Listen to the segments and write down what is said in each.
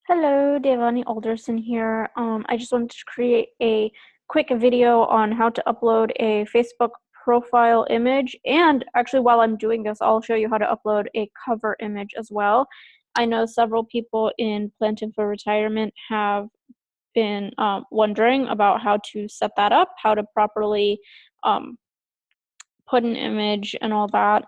Hello, Devani Alderson here. I just wanted to create a quick video on how to upload a Facebook profile image. And actually, while I'm doing this, I'll show you how to upload a cover image as well. I know several people in Planting for Retirement have been wondering about how to set that up, how to properly um, put an image and all that.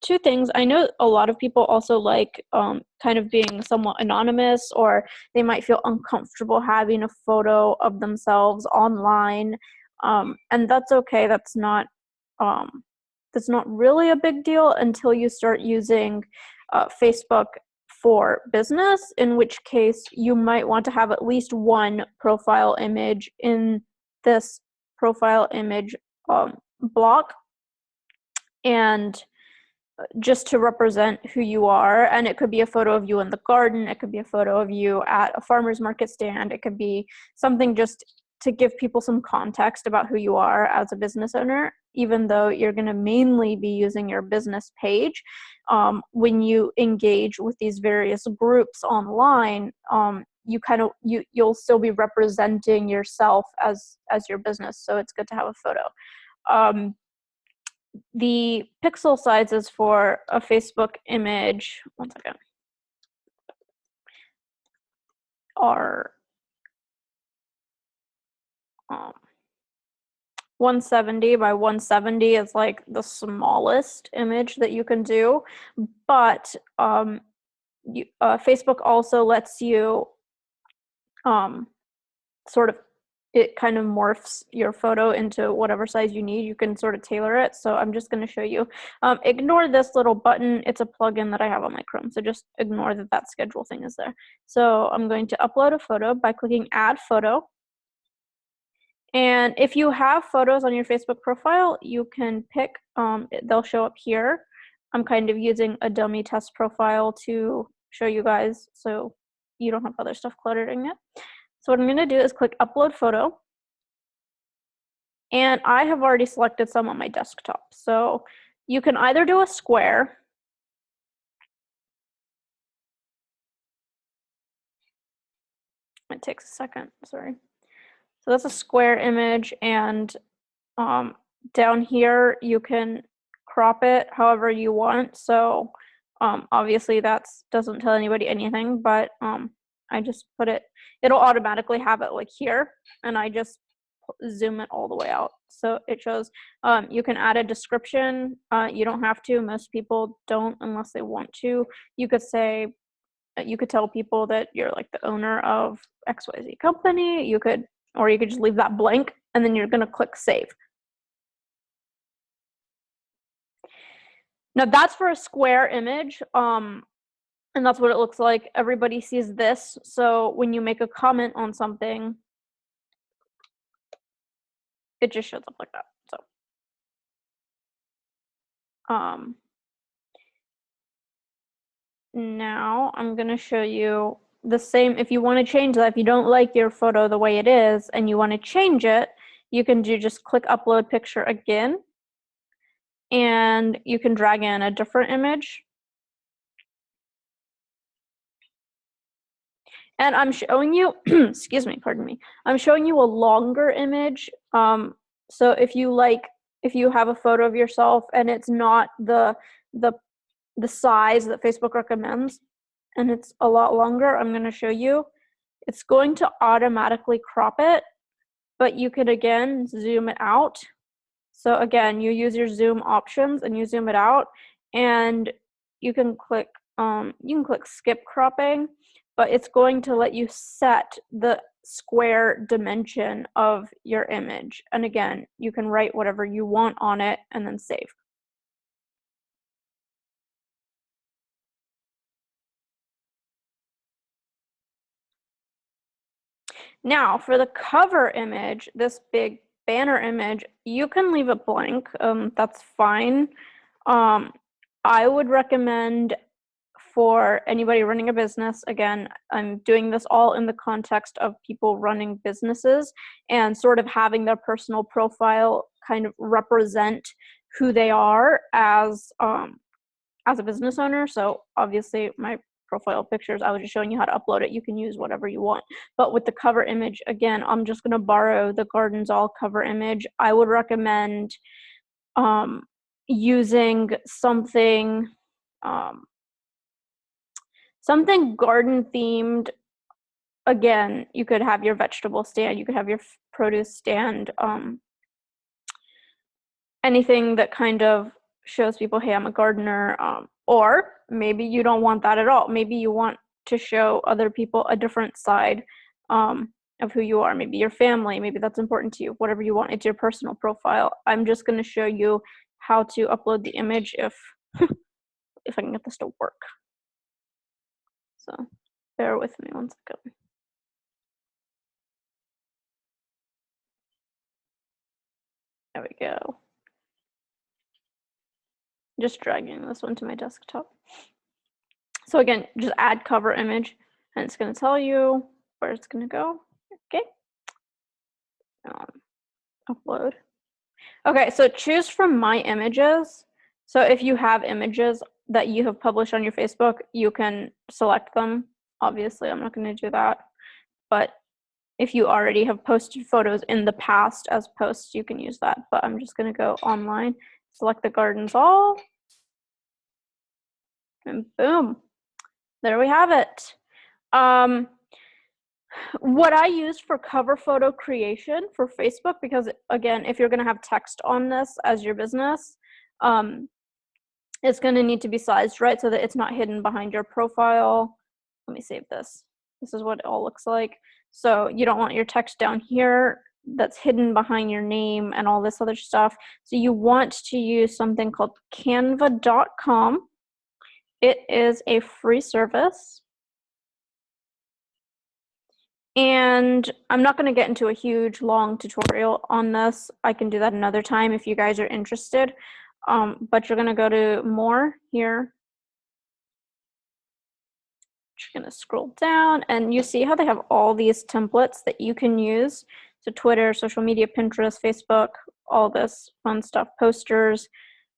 Two things. I know a lot of people also like kind of being somewhat anonymous, or they might feel uncomfortable having a photo of themselves online, and that's okay. That's not really a big deal until you start using Facebook for business, in which case you might want to have at least one profile image in this profile image block, and just to represent who you are. And it could be a photo of you in the garden, it could be a photo of you at a farmer's market stand, it could be something just to give people some context about who you are as a business owner, even though you're going to mainly be using your business page. When you engage with these various groups online, you'll still be representing yourself as your business, so it's good to have a photo. The pixel sizes for a Facebook image, one second, are 170 by 170 is like the smallest image that you can do, but Facebook also lets you sort of, it kind of morphs your photo into whatever size you need. You can sort of tailor it. So I'm just going to show you. Ignore this little button. It's a plugin that I have on my Chrome. So just ignore that schedule thing is there. So I'm going to upload a photo by clicking Add Photo. And if you have photos on your Facebook profile, you can pick, they'll show up here. I'm kind of using a dummy test profile to show you guys so you don't have other stuff cluttering it. So what I'm going to do is click Upload Photo. And I have already selected some on my desktop. So you can either do a square. It takes a second, sorry. So that's a square image, and down here you can crop it however you want. So obviously that doesn't tell anybody anything, but I just put it, it'll automatically have it like here, and I just zoom it all the way out. So it shows, you can add a description. You don't have to, most people don't unless they want to. You could say, you could tell people that you're like the owner of XYZ company. Or you could just leave that blank, and then you're gonna click save. Now that's for a square image, and that's what it looks like. Everybody sees this, so when you make a comment on something, it just shows up like that. So now I'm going to show you the same. If you want to change that, if you don't like your photo the way it is and you want to change it, you can just click Upload Picture again, and you can drag in a different image. And I'm showing you, excuse me, pardon me. I'm showing you a longer image. So if you have a photo of yourself and it's not the size that Facebook recommends, and it's a lot longer, I'm going to show you. It's going to automatically crop it, but you can again zoom it out. So again, you use your zoom options and you zoom it out, and you can click skip cropping, but it's going to let you set the square dimension of your image. And again, you can write whatever you want on it and then save. Now for the cover image, this big banner image, you can leave it blank. That's fine. I would recommend, for anybody running a business, again, I'm doing this all in the context of people running businesses and sort of having their personal profile kind of represent who they are as a business owner. So obviously my profile pictures. I was just showing you how to upload it. You can use whatever you want. But with the cover image, again, I'm just going to borrow the Gardens All cover image. I would recommend using something something garden themed. Again, you could have your vegetable stand, you could have your produce stand, anything that kind of shows people, hey, I'm a gardener. Or maybe you don't want that at all. Maybe you want to show other people a different side of who you are. Maybe your family, maybe that's important to you. Whatever you want, it's your personal profile. I'm just going to show you how to upload the image if I can get this to work. So bear with me 1 second. There we go. Just dragging this one to my desktop. So again, just add cover image, and it's going to tell you where it's going to go. Okay. Upload. Okay, so choose from my images. So if you have images that you have published on your Facebook, you can select them. Obviously, I'm not going to do that. But if you already have posted photos in the past as posts, you can use that. But I'm just going to go online, select the Gardens All, and boom, there we have it. What I use for cover photo creation for Facebook, because again, if you're going to have text on this as your business, it's going to need to be sized right so that it's not hidden behind your profile. Let me save this. This is what it all looks like. So you don't want your text down here that's hidden behind your name and all this other stuff. So you want to use something called canva.com. It is a free service. And I'm not going to get into a huge long tutorial on this. I can do that another time if you guys are interested. But you're going to go to more here. You're going to scroll down, and you see how they have all these templates that you can use. So Twitter, social media, Pinterest, Facebook, all this fun stuff, posters.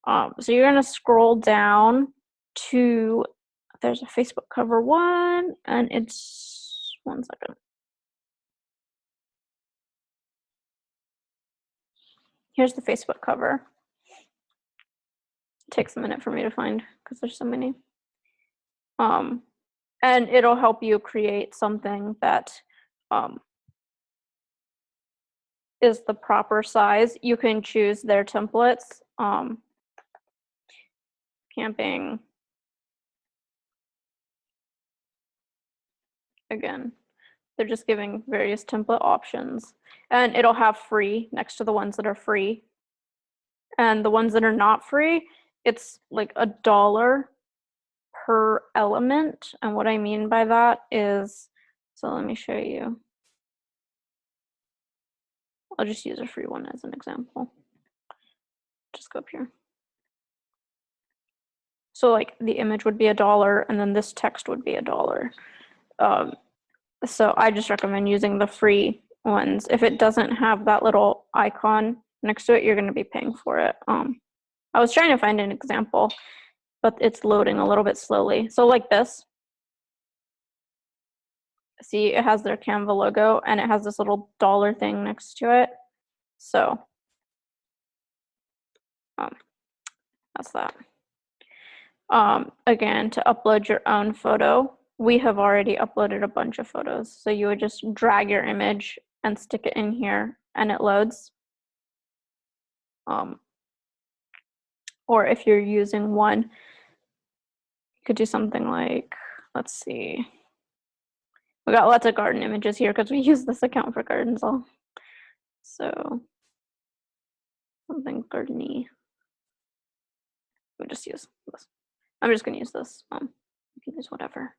So you're going to scroll down to, there's a Facebook cover one, and it's, 1 second. Here's the Facebook cover. It takes a minute for me to find because there's so many. And it'll help you create something that is the proper size. You can choose their templates. Camping. Again, they're just giving various template options. And it'll have free next to the ones that are free. And the ones that are not free, it's like $1 per element. And what I mean by that is, so let me show you. I'll just use a free one as an example. Just go up here. So like the image would be $1 and then this text would be $1. So I just recommend using the free ones. If it doesn't have that little icon next to it, you're going to be paying for it. I was trying to find an example, but it's loading a little bit slowly. So like this. See, it has their Canva logo and it has this little dollar thing next to it. So that's that. Again, to upload your own photo, we have already uploaded a bunch of photos. So you would just drag your image and stick it in here and it loads. Or if you're using one, you could do something like, let's see. We got lots of garden images here because we use this account for Gardens All. So something gardeny. We'll just use this. I'm just going to use this. You can use whatever.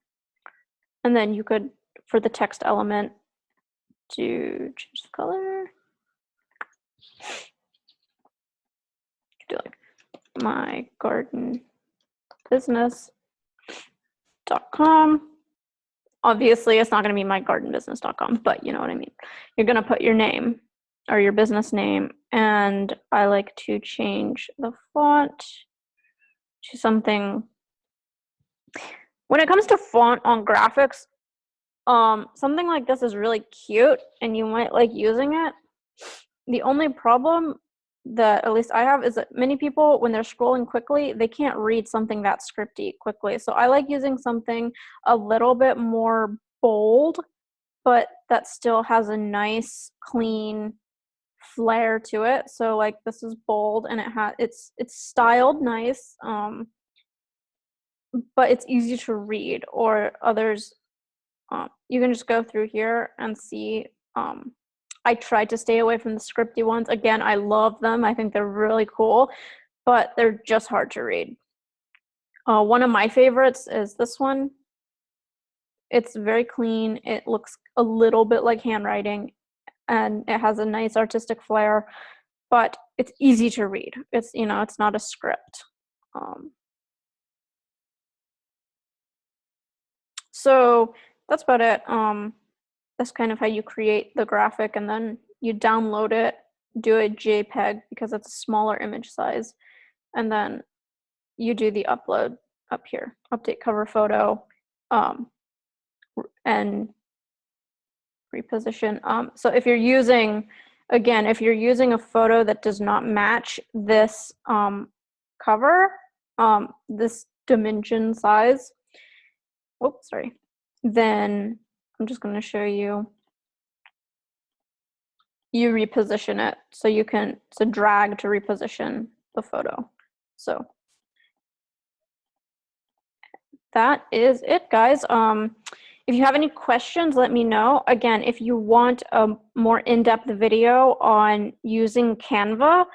And then you could, for the text element, to change the color. You could do like mygardenbusiness.com. Obviously, it's not going to be mygardenbusiness.com, but you know what I mean. You're going to put your name or your business name, and I like to change the font to something. When it comes to font on graphics, something like this is really cute and you might like using it. The only problem that at least I have is that many people, when they're scrolling quickly, they can't read something that scripty quickly. So I like using something a little bit more bold, but that still has a nice, clean flair to it. So like this is bold and it's styled nice, but it's easy to read. Or others, you can just go through here and see. I tried to stay away from the scripty ones. Again, I love them. I think they're really cool, but they're just hard to read. One of my favorites is this one. It's very clean. It looks a little bit like handwriting, and it has a nice artistic flair, but it's easy to read. It's, you know, it's not a script. So that's about it. That's kind of how you create the graphic, and then you download it, do a JPEG because it's a smaller image size, and then you do the upload up here, update cover photo, and reposition. So if you're using, again, if you're using a photo that does not match this cover, this dimension size, oops, sorry, then I'm just going to show you. You reposition it, so you can, it's a drag to reposition the photo. So that is it, guys. If you have any questions, let me know. Again, if you want a more in-depth video on using Canva,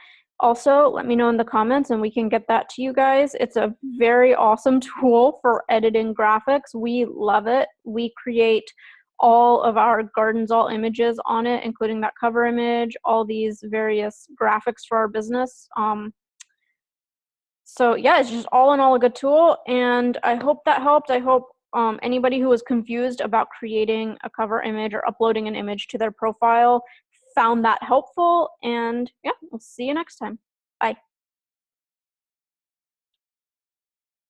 also let me know in the comments and we can get that to you guys. It's a very awesome tool for editing graphics. We love it. We create all of our Gardens All images on it, including that cover image, all these various graphics for our business. So yeah, it's just all in all a good tool, and I hope that helped. I hope anybody who was confused about creating a cover image or uploading an image to their profile found that helpful, and yeah, we'll see you next time. Bye.